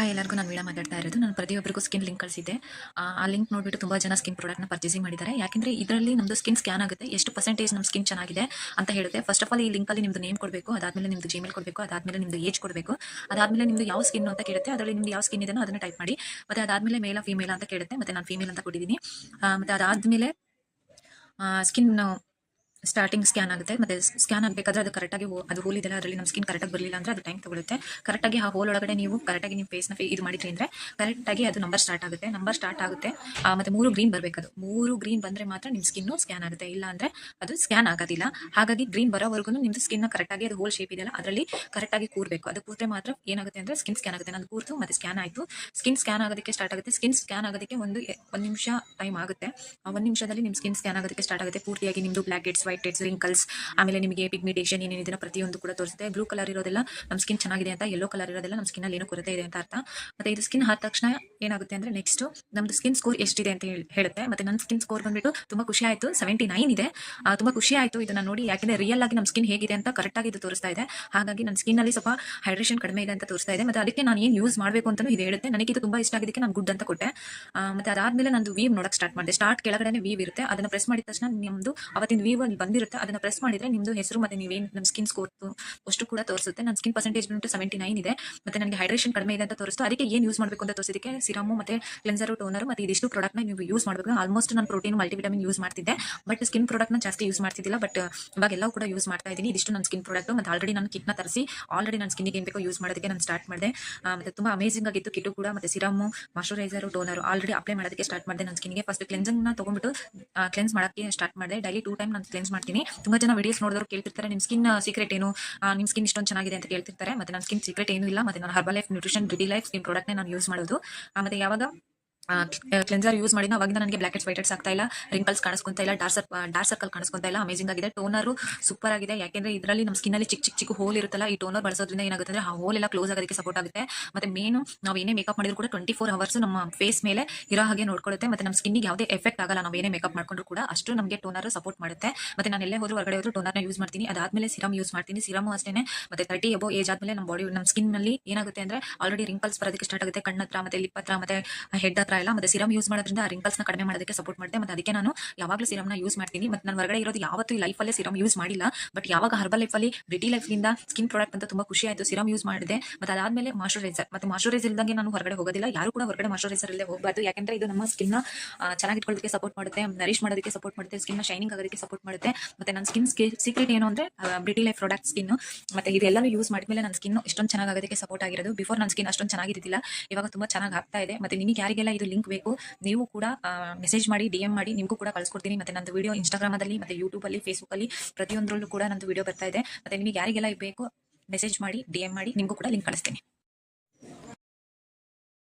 Hi ಎಲ್ಲರಿಗೂ ನಾನು ವೀಣಾ ಮಾತಾಡ್ತಾ ಇರೋದು. ನಾನು ಪ್ರತಿಯೊಬ್ಬರಿಗೂ ಸ್ಕಿನ್ ಲಿಂಕ್ ಕಳಿಸಿದ್ದೆ. ಆ ಲಿಂಕ್ ನೋಡಿಬಿಟ್ಟು ತುಂಬ ಜನ ಸ್ಕಿನ್ ಪ್ರಾಡಕ್ಟ್ನ ಪರ್ಚೇಸಿಂಗ್ ಮಾಡಿದ್ದಾರೆ. ಯಾಕೆಂದರೆ ಇದರಲ್ಲಿ ನಮ್ಮದು ಸ್ಕಿನ್ ಸ್ಕ್ಯಾನ್ ಆಗುತ್ತೆ, ಎಷ್ಟು ಪರ್ಸೆಂಟೇಜ್ ನಮ್ಮ ಸ್ಕಿನ್ ಚೆನ್ನಾಗಿದೆ ಅಂತ ಹೇಳುತ್ತೆ. ಫಸ್ಟ್ ಆಫ್ ಆಲ್ ಈ ಲಿಂಕಲ್ಲಿ ನಿಮ್ಮದು ನೇಮ್ ಕೊಡಬೇಕು, ಅದಾದಮೇಲೆ ನಿಮ್ಮದು ಜಿಮೇಲ್ ಕೊಡಬೇಕು, ಅದಾದಮೇಲೆ ನಿಮ್ಮದು ಏಜ್ ಕೊಡಬೇಕು, ಅದಾದಮೇಲೆ ನಿಮ್ಮದು ಯಾವ ಸ್ಕಿನ್ ಅಂತ ಕೇಳುತ್ತೆ. ಅದರಲ್ಲಿ ನಿಮ್ದು ಯಾವ ಸ್ಕಿನ್ ಇದೆಯೋ ಅದನ್ನು ಟೈಪ್ ಮಾಡಿ. ಮತ್ತು ಅದಾದಮೇಲೆ ಮೇಲ ಫೀಮೇಲ್ ಅಂತ ಕೇಳುತ್ತೆ. ಮತ್ತು ನಾನು ಫೀಮೇಲ್ ಅಂತ ಕೊಟ್ಟಿದ್ದೀನಿ. ಮತ್ತು ಅದಾದಮೇಲೆ ಸ್ಕಿನ್ ಸ್ಟಾರ್ಟಿಂಗ್ ಸ್ಕ್ಯಾನ್ ಆಗುತ್ತೆ. ಮತ್ತೆ ಸ್ಕ್ಯಾನ್ ಆಗಬೇಕಾದ್ರೆ ಅದು ಕರೆಕ್ಟಾಗಿ ಅದು ಹೋಲ್ ಇದೆಲ್ಲ ಅದರಲ್ಲಿ ನಮ್ಮ ಸ್ಕಿನ್ ಕರೆಕ್ಟಾಗಿ ಬರಲಿಲ್ಲ ಅಂದರೆ ಅದು ಟೈಮ್ ತಗೊಳುತ್ತೆ. ಕರೆಕ್ಟಾಗಿ ಆ ಹೋಲ್ ಒಳಗಡೆ ನೀವು ಕರೆಕ್ಟಾಗಿ ನಿಮ್ಮ ಫೇಸ್ನ ಇದು ಮಾಡಿದ್ರಿ ಅಂದರೆ ಕರೆಕ್ಟಾಗಿ ಅದು ನಂಬರ್ ಸ್ಟಾರ್ಟ್ ಆಗುತ್ತೆ. ಮತ್ತು 3 ಗ್ರೀನ್ ಬರಬೇಕು. ಅದು 3 ಗ್ರೀನ್ ಬಂದರೆ ಮಾತ್ರ ನಿಮ್ಮ ಸ್ಕಿನ್ನು ಸ್ಕ್ಯಾನ್ ಆಗುತ್ತೆ, ಇಲ್ಲ ಅಂದರೆ ಅದು ಸ್ಕ್ಯಾನ್ ಆಗೋದಿಲ್ಲ. ಹಾಗಾಗಿ ಗ್ರೀನ್ ಬರೋವರೆಗೂ ನಿಮ್ಮದು ಸ್ಕಿನ್ನ ಕರೆಕ್ಟಾಗಿ ಅದು ಹೋಲ್ ಶೇಪ್ ಇದೆಯಲ್ಲ ಅದರಲ್ಲಿ ಕರೆಕ್ಟಾಗಿ ಕೂರಬೇಕು. ಅದು ಕೂತ್ರೆ ಮಾತ್ರ ಏನಾಗುತ್ತೆ ಅಂದರೆ ಸ್ಕಿನ್ ಸ್ಕ್ಯಾನ್ ಆಗುತ್ತೆ. ನಾನು ಕೂರ್ತು ಮತ್ತು ಸ್ಕ್ಯಾನ್ ಆಯಿತು. ಸ್ಕಿನ್ ಸ್ಕ್ಯಾನ್ ಆಗೋದಕ್ಕೆ ಸ್ಟಾರ್ಟ್ ಆಗುತ್ತೆ. ಸ್ಕಿನ್ ಸ್ಕ್ಯಾನ್ ಆಗೋದಕ್ಕೆ ಒಂದು ನಿಮಿಷ ಟೈಮ್ ಆಗುತ್ತೆ. ಆ 1 ನಿಮಿಷದಲ್ಲಿ ನಿಮ್ಮ ಸ್ಕಿನ್ ಸ್ಕ್ಯಾನ್ ಆಗೋದಕ್ಕೆ ಸ್ಟಾರ್ಟ್ ಆಗುತ್ತೆ. ಪೂರ್ತಿಯಾಗಿ ನಿಮ್ಮದು black heads, white heads, wrinkles, ಆಮೇಲೆ ನಿಮಗೆ ಪಿಗ್ಮೆಂಟೇಷನ್ ಏನೇನಿದೆ ಪ್ರತಿಯೊಂದು ಕೂಡ ತೋರಿಸುತ್ತೆ. ಬ್ಲೂ ಕಲರ್ ಇರೋದೆಲ್ಲ ನಮ್ಮ ಸ್ಕಿನ್ ಚೆನ್ನಾಗಿದೆ ಅಂತ, ಯೆಲ್ಲೋ ಕಲರ್ ಇರೋದೆಲ್ಲ ನಮ್ಮ ಸ್ಕಿನ್ ಅಲ್ಲಿ ಏನೋ ಕೊರತೆ ಇದೆ ಅಂತ ಅರ್ಥ. ಮತ್ತೆ ಇದು ಸ್ಕಿನ್ ಆದ ತಕ್ಷಣ ಏನಾಗುತ್ತೆ ಅಂದ್ರೆ ನೆಕ್ಸ್ಟ್ ನಮ್ದು ಸ್ಕಿನ್ ಸ್ಕೋರ್ ಎಷ್ಟಿದೆ ಅಂತ ಹೇಳುತ್ತೆ. ಮತ್ತೆ ನನ್ನ ಸ್ಕಿನ್ ಸ್ಕೋರ್ ಬಂದ್ಬಿಟ್ಟು ತುಂಬಾ ಖುಷಿ ಆಯ್ತು, 79 ಇದೆ. ತುಂಬಾ ಖುಷಿ ಆಯ್ತು ಇದನ್ನ ನೋಡಿ, ಯಾಕಂದ್ರೆ ರಿಯಲ್ ಆಗಿ ನಮ್ಮ ಸ್ಕಿನ್ ಹೇಗಿದೆ ಅಂತ ಕರೆಕ್ಟ್ ಆಗಿ ಇದು ತೋರಿಸ್ತಾ ಇದೆ. ಹಾಗಾಗಿ ನನ್ನ ಸ್ಕಿನ್ ಅಲ್ಲಿ ಸ್ವಲ್ಪ ಹೈಡ್ರೇಷನ್ ಕಡಿಮೆ ಇದೆ ಅಂತ ತೋರಿಸ್ತಾ ಇದೆ. ಮತ್ತೆ ಅದಕ್ಕೆ ನಾನು ಏನು ಯೂಸ್ ಮಾಡಬೇಕು ಅಂತ ಇದು ಹೇಳುತ್ತೆ. ನನಗೆ ಇದು ತುಂಬಾ ಇಷ್ಟ ಆಗಿದ್ದಕ್ಕೆ ನಾನು ಗುಡ್ ಅಂತ ಕೊಟ್ಟೆ. ಮತ್ತೆ ಅದಾದ್ಮೇಲೆ ನಂದು ವೀವ್ ನೋಡಕ್ ಸ್ಟಾರ್ಟ್ ಮಾಡಿದೆ. ಸ್ಟಾರ್ಟ್ ಕೆಳಗಡೆ ವೀವ್ ಇರುತ್ತೆ, ಅದನ್ನ ಪ್ರೆಸ್ ಮಾಡಿದ ತಕ್ಷಣ ನಿಮ್ದು ಅವತ್ತಿನ ವೀವ್ ಅಲ್ಲಿ ಬಂದಿರುತ್ತೆ. ಅದನ್ನ ಪ್ರೆಸ್ ಮಾಡಿದ್ರೆ ನಿಮ್ದು ಹೆಸರು ಮತ್ತೆ ನೀವೇನು ನಮ್ಮ ಸ್ಕಿನ್ ಸ್ಕೋರ್ ಅಷ್ಟು ಕೂಡ ತೋರಿಸುತ್ತೆ. ನನ್ನ ಸ್ಕಿನ್ ಪರ್ಸೆಂಟೇಜ್ ಬಂದು 79 ಇದೆ. ಮತ್ತೆ ನನಗೆ ಹೈಡ್ರೇಷನ್ ಕಡಿಮೆ ಇದೆ ಅಂತ ತೋರಿಸ್ತು. ಅದಕ್ಕೆ ಏನು ಯೂಸ್ ಮಾಡಬೇಕು ಅಂತ ತೋರಿಸಿದಕ್ಕೆ ಸಿರಮು ಮತ್ತೆ ಕ್ಲೆನ್ಸರ್, ಟೋನರ್ ಮತ್ತೆ ಇದಿಷ್ಟು ಪ್ರಾಡಕ್ಟ್ ನ ನೀವು ಯೂಸ್ ಮಾಡಬೇಕು. ಆಲ್ಮೋಸ್ಟ್ ನಾನು ಪ್ರೋಟೀನ್ ಮಲ್ಟಿವಿಟಮಿನ್ ಯೂಸ್ ಮಾಡ್ತಿದ್ದೆ, ಬಟ್ ಸ್ಕಿನ್ ಪ್ರಾಡಕ್ಟ್ ನ ಜಾಸ್ತಿ ಯೂಸ್ ಮಾಡ್ತಿದ್ದಿಲ್ಲ. ಬಟ್ ಇವಾಗ ಎಲ್ಲವೂ ಕೂಡ ಯೂಸ್ ಮಾಡ್ತಾ ಇದ್ದೀನಿ. ಇದಿಷ್ಟು ನನ್ನ ಸ್ಕಿನ್ ಪ್ರಾಡಕ್ಟ್. ಮತ್ತೆ ಆಲ್ರೆಡಿ ನಾನು ಕಿಟ್ನ ತರಿಸಿ ಆಲ್ರೆಡಿ ನನ್ನ ಸ್ಕಿನ್ಗೆ ಏನು ಬೇಕೋ ಯೂಸ್ ಮಾಡೋದಕ್ಕೆ ನಾನು ಸ್ಟಾರ್ಟ್ ಮಾಡಿದೆ. ಮತ್ತೆ ತುಂಬಾ ಅಮೇಜಿಂಗ್ ಆಗಿತ್ತು ಕಿಟ್ಟು ಕೂಡ. ಮತ್ತೆ ಸಿರಮು, ಮಾಯಶ್ಚರೈಸರ್, ಟೋನರ್ ಆಲ್ರೆಡಿ ಅಪ್ಲೈ ಮಾಡೋದಕ್ಕೆ ಸ್ಟಾರ್ಟ್ ಮಾಡಿದೆ. ನನ್ನ ಸ್ಕಿನ್ಗೆ ಫಸ್ಟ್ ಕ್ಲೆನ್ಸಿಂಗ್ ನ ತಗೊಂಡ್ಬಿಟ್ಟು ಕ್ಲೆನ್ಸ್ ಮಾಡೋಕ್ಕೆ ಸ್ಟಾರ್ಟ್ ಮಾಡಿದೆ. ಡೈಲಿ 2 ಟೈಮ್ ನಾನು ಕ್ಲೆನ್ಸ್ ಮಾಡ್ತೀನಿ. ತುಂಬಾ ಜನ ವಿಡಿಯೋಸ್ ನೋಡಿದವರು ಕೇಳ್ತಿರ್ತಾರೆ ನಿಮ್ಮ ಸ್ಕಿನ್ ಸೀಕ್ರೆಟ್ ಏನು, ನಿಮ್ಮ ಸ್ಕಿನ್ ಇಷ್ಟೊಂದು ಚೆನ್ನಾಗಿದೆ ಅಂತ ಕೇಳ್ತಿರ್ತಾರೆ. ಮತ್ತೆ ನನ್ನ ಸ್ಕಿನ್ ಸೀಕ್ರೆಟ್ ಏನು ಇಲ್ಲ. ಮತ್ತೆ ನಾನು herbal life nutrition beauty life skin product ನಾನು ಯೂಸ್ ಮಾಡೋದು. ಮತ್ತೆ ಯಾವಾಗ ಕ್ಲೆನ್ಸರ್ ಯೂಸ್ ಮಾಡಿದ ಅವಾಗಿಂದ ನನಗೆ ಬ್ಲ್ಯಾಕ್ ಹೆಡ್ಸ್, ವೈಟ್ ಹೆಡ್ಸ್ ಆಗ್ತಾ ಇಲ್ಲ, ರಿಂಕಲ್ಸ್ ಕಾಣಿಸ್ಕೊಂತಾ ಇಲ್ಲ, ಡಾರ್ಕ್ ಸರ್ಕಲ್ ಕಾಣಿಸ್ಕೊಂತಾ ಇಲ್ಲ. ಅಮೇಜಿಂಗ್ ಆಗಿದೆ. ಟೋನರು ಸೂಪರ್ ಆಗಿದೆ. ಯಾಕೆಂದ್ರೆ ಇದರಲ್ಲಿ ನಮ್ಮ ಸ್ಕಿನ್ ಅಲ್ಲಿ ಚಿಕ್ಕ ಹೋಲ್ ಇರುತ್ತಲ್ಲ, ಈ ಟೋನರ್ ಬಳಸೋದ್ರಿಂದ ಏನಾಗುತ್ತೆ ಅಂದ್ರೆ ಆ ಹೋಲ್ ಎಲ್ಲ ಕ್ಲೋಸ್ ಆಗೋದಕ್ಕೆ ಸಪೋರ್ಟ್ ಆಗುತ್ತೆ. ಮತ್ತೆ ಮೇನು ನಾವು ಏನೇ ಮೇಕಪ್ ಮಾಡಿದ್ರು ಕೂಡ 24 ಅವರ್ಸ್ ನಮ್ಮ ಫೇಸ್ ಮೇಲೆ ಇರೋ ಹಾಗೆ ನೋಡ್ಕೊಳ್ಳುತ್ತೆ. ಮತ್ತೆ ನಮ್ಮ ಸ್ಕಿನ್ಗೆ ಯಾವುದೇ ಎಫೆಕ್ಟ್ ಆಗಲ್ಲ. ನಾವು ಏನೇ ಮೇಕಪ್ ಮಾಡ್ಕೊಂಡ್ರು ಕೂಡ ಅಷ್ಟು ನಮಗೆ ಟೋನರ್ ಸಪೋರ್ಟ್ ಮಾಡುತ್ತೆ. ಮತ್ತೆ ನಾನು ಎಲ್ಲೇ ಹೋದ್ರು ಹೊರಗಡೆ ಹೋದ್ರು ಟೋನರ್ನ ಯೂಸ್ ಮಾಡ್ತೀನಿ. ಅದಾದ್ಮೇಲೆ ಸಿರಮ್ ಯೂಸ್ ಮಾಡ್ತೀನಿ. ಸಿರಮ್ ಅಷ್ಟೇನೆ. ಮತ್ತೆ 30 ಅಬೋ ಏಜ್ ಆದ್ಮೇಲೆ ನಮ್ಮ ಸ್ಕಿನ್ ನಲ್ಲಿ ಏನಾಗುತ್ತೆ ಅಂದ್ರೆ ಆಲ್ರೆಡಿ ರಿಂಕಲ್ಸ್ ಬರೋದಕ್ಕೆ ಸ್ಟಾರ್ಟ್ ಆಗುತ್ತೆ, ಕಣ್ಣ ಹತ್ರ ಮತ್ತೆ ಲಿಪ್ ಹತ್ರ ಮತ್ತೆ ಹೆಡ್ ಹತ್ರ ಎಲ್ಲ. ಮತ್ತೆ ಸಿರಮ್ ಯೂಸ್ ಮಾಡೋದ್ರಿಂದ ಆ ರಿಂಕಲ್ಸ್ ನ ಕಡಿಮೆ ಮಾಡೋದಕ್ಕೆ ಸಪೋರ್ಟ್ ಮಾಡುತ್ತೆ. ಮತ್ತೆ ಅದಕ್ಕೆ ನಾನು ಯಾವಾಗಲೂ ಸಿರಮ್ ನ ಯೂಸ್ ಮಾಡ್ತೀನಿ. ಮತ್ತೆ ನಾನು ಹೊರಗಡೆ ಇರೋದು ಯಾವತ್ತೂ ಈ ಲೈಫ್ ಅಲ್ಲೇ ಸಿರಮ್ ಯೂಸ್ ಮಾಡಿಲ್ಲ. ಬಟ್ ಯಾವಾಗ ಹರ್ಬಲ್ ಲೈಫ್ ಅಲ್ಲಿ ಬ್ರಿಟಿ ಲೈಫ್ ಇಂದ ಸ್ಕಿನ್ ಪ್ರಾಡಕ್ಟ್ ಅಂತ ತುಂಬಾ ಖುಷಿ ಆಯ್ತು, ಸಿರಮ್ ಯೂಸ್ ಮಾಡಿದೆ. ಮತ್ತೆ ಅದಾದ್ಮೇಲೆ ಮಾಯಶ್ಚರೈಸರ್. ಮತ್ತೆ ಮಾಯಶ್ಚರೈಸರ್ ಇಲ್ದಂಗೆ ನಾನು ಹೊರಗಡೆ ಹೋಗೋದಿಲ್ಲ. ಯಾರು ಕೂಡ ಹೊರಗಡೆ ಮಾಯಶ್ಚರೈಸರ್ ಇಲ್ಲದೆ ಹೋಗಬಾರ್ದು. ಯಾಕಂದ್ರೆ ಇದು ನಮ್ಮ ಸ್ಕಿನ್ ನ ಚೆನ್ನಾಗಿಟ್ಕೊಳ್ಳೋದಕ್ಕೆ ಸಪೋರ್ಟ್ ಮಾಡುತ್ತೆ, ನರಿಶ್ ಮಾಡೋದಕ್ಕೆ ಸಪೋರ್ಟ್ ಮಾಡುತ್ತೆ, ಸ್ಕಿನ್ ನ ಶೈನಿಂಗ್ ಆಗೋದಕ್ಕೆ ಸಪೋರ್ಟ್ ಮಾಡುತ್ತೆ. ಮತ್ತೆ ನನ್ನ ಸ್ಕಿನ್ ಸೀಕ್ರೆಟ್ ಏನು ಅಂದ್ರೆ ಬ್ರಿಟಿ ಲೈಫ್ ಪ್ರಾಡಕ್ಟ್ ಸ್ಕಿನ್. ಮತ್ತೆ ಇದೆಲ್ಲನೂ ಯೂಸ್ ಮಾಡಿದ್ಮೇಲೆ ನನ್ನ ಸ್ಕಿನ್ ಇಷ್ಟೊಂದು ಚೆನ್ನಾಗಿ ಆಗೋದಕ್ಕೆ ಸಪೋರ್ಟ್ ಆಗಿರೋದು. ಬಿಫೋರ್ ನನ್ನ ಸ್ಕಿನ್ ಅಷ್ಟೊಂದು ಚೆನ್ನಾಗಿದ್ದಿಲ್ಲ, ಇವಾಗ ತುಂಬಾ ಚೆನ್ನಾಗಿ ಆಗ್ತಾ ಇದೆ. ಮತ್ತೆ ನಿಮಗೆ ಯಾರಿಗೆಲ್ಲ ಇದು ಲಿಂಕ್ ಬೇಕು ನೀವು ಕೂಡ ಮೆಸೇಜ್ ಮಾಡಿ, DM ಮಾಡಿ, ನಿಮಗೂ ಕೂಡ ಕಳ್ಸಿಕೊಡ್ತೀನಿ. ಮತ್ತೆ ನಂದು ವಿಡಿಯೋ ಇನ್ಸ್ಟಾಗ್ರಾಮ್ ಅಲ್ಲಿ ಮತ್ತೆ ಯೂಟ್ಯೂಬ್ ಅಲ್ಲಿ, ಫೇಸ್ಬುಕ್ ಅಲ್ಲಿ ಪ್ರತಿಯೊಂದರಲ್ಲೂ ಕೂಡ ನಂದು ವಿಡಿಯೋ ಬರ್ತಾ ಇದೆ. ಮತ್ತೆ ನಿಮಗೆ ಯಾರಿಗೆಲ್ಲ ಬೇಕು ಮೆಸೇಜ್ ಮಾಡಿ, DM ಮಾಡಿ, ನಿಮಗೂ ಕೂಡ ಲಿಂಕ್ ಕಳಿಸ್ತೀನಿ.